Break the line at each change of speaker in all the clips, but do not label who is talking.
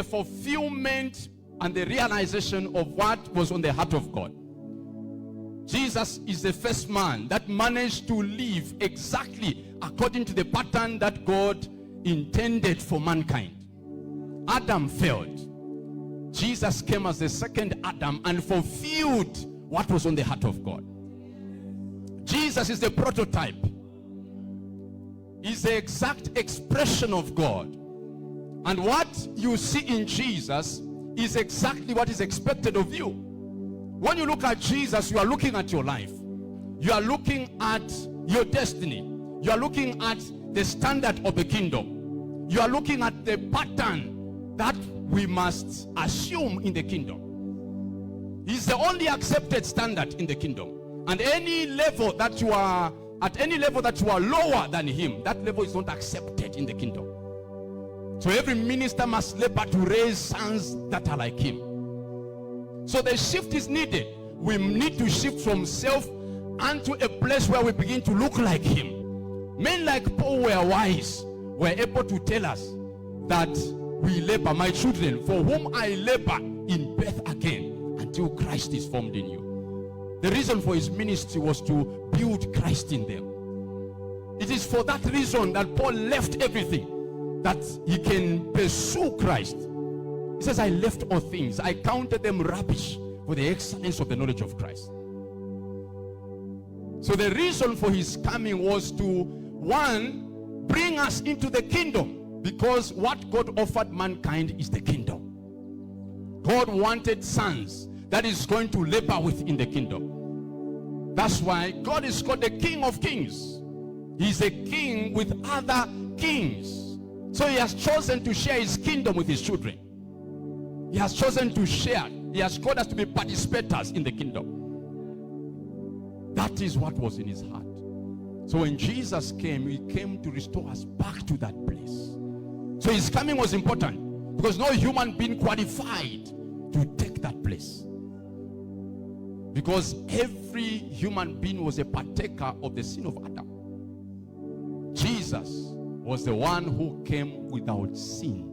fulfillment and the realization of what was on the heart of God. Jesus is the first man that managed to live exactly according to the pattern that God intended for mankind. Adam failed. Jesus came as the second Adam and fulfilled what was on the heart of God. Jesus is the prototype. He's the exact expression of God. And what you see in Jesus is exactly what is expected of you. When you look at Jesus, you are looking at your life. You are looking at your destiny. You are looking at the standard of the kingdom. You are looking at the pattern that we must assume in the kingdom. He's the only accepted standard in the kingdom. And any level that you are, at any level that you are lower than him, that level is not accepted in the kingdom. So every minister must labor to raise sons that are like him. So the shift is needed. We need to shift from self unto a place where we begin to look like him. Men like Paul were wise, were able to tell us that we labor, my children, for whom I labor in birth again until Christ is formed in you. The reason for his ministry was to build Christ in them. It is for that reason that Paul left everything, that he can pursue Christ. He says, I left all things. I counted them rubbish for the excellence of the knowledge of Christ. So the reason for his coming was to, one, bring us into the kingdom, because what God offered mankind is the kingdom. God wanted sons that is going to labor within the kingdom. That's why God is called the King of Kings. He's a king with other kings. So he has chosen to share his kingdom with his children. He has chosen to share. He has called us to be participators in the kingdom. That is what was in his heart. So when Jesus came, he came to restore us back to that place. So his coming was important, because no human being qualified to take that place. Because every human being was a partaker of the sin of Adam. Jesus was the one who came without sin.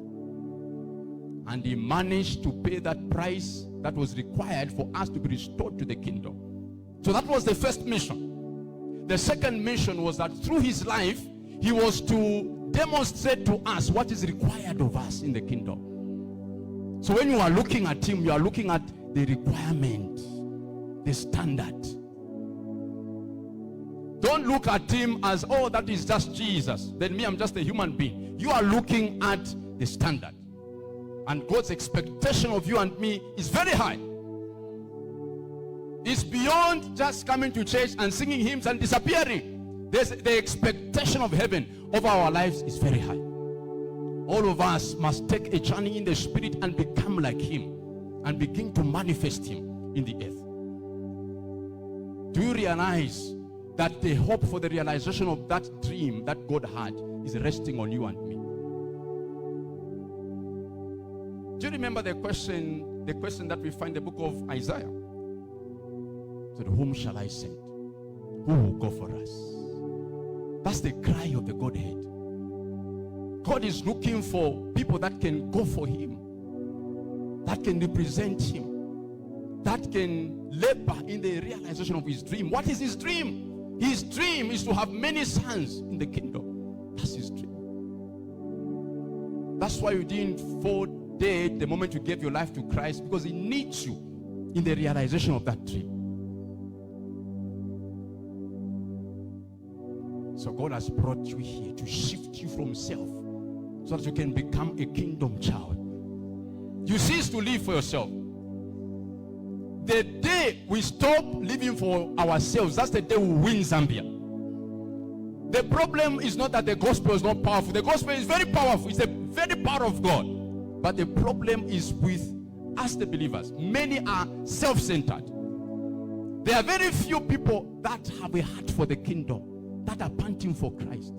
And he managed to pay that price that was required for us to be restored to the kingdom. So that was the first mission. The second mission was that through his life, he was to demonstrate to us what is required of us in the kingdom. So when you are looking at him, you are looking at the requirement, the standard. Don't look at him as, oh, that is just Jesus. Then me, I'm just a human being. You are looking at the standard. And God's expectation of you and me is very high. It's beyond just coming to church and singing hymns and disappearing. The expectation of heaven over our lives is very high. All of us must take a journey in the spirit and become like him and begin to manifest him in the earth. Do you realize that the hope for the realization of that dream that God had is resting on you and me? Do you remember the question that we find in the book of Isaiah? So, whom shall I send? Who will go for us? That's the cry of the Godhead. God is looking for people that can go for him, that can represent him, that can labor in the realization of his dream. What is his dream? His dream is to have many sons in the kingdom. That's his dream. That's why you didn't fall dead the moment you gave your life to Christ, because he needs you in the realization of that dream. So God has brought you here to shift you from self so that you can become a kingdom child. You cease to live for yourself. The day we stop living for ourselves, that's the day we win Zambia. The problem is not that the gospel is not powerful. The gospel is very powerful. It's the very power of God. But the problem is with us, the believers. Many are self-centered. There are very few people that have a heart for the kingdom, that are panting for Christ.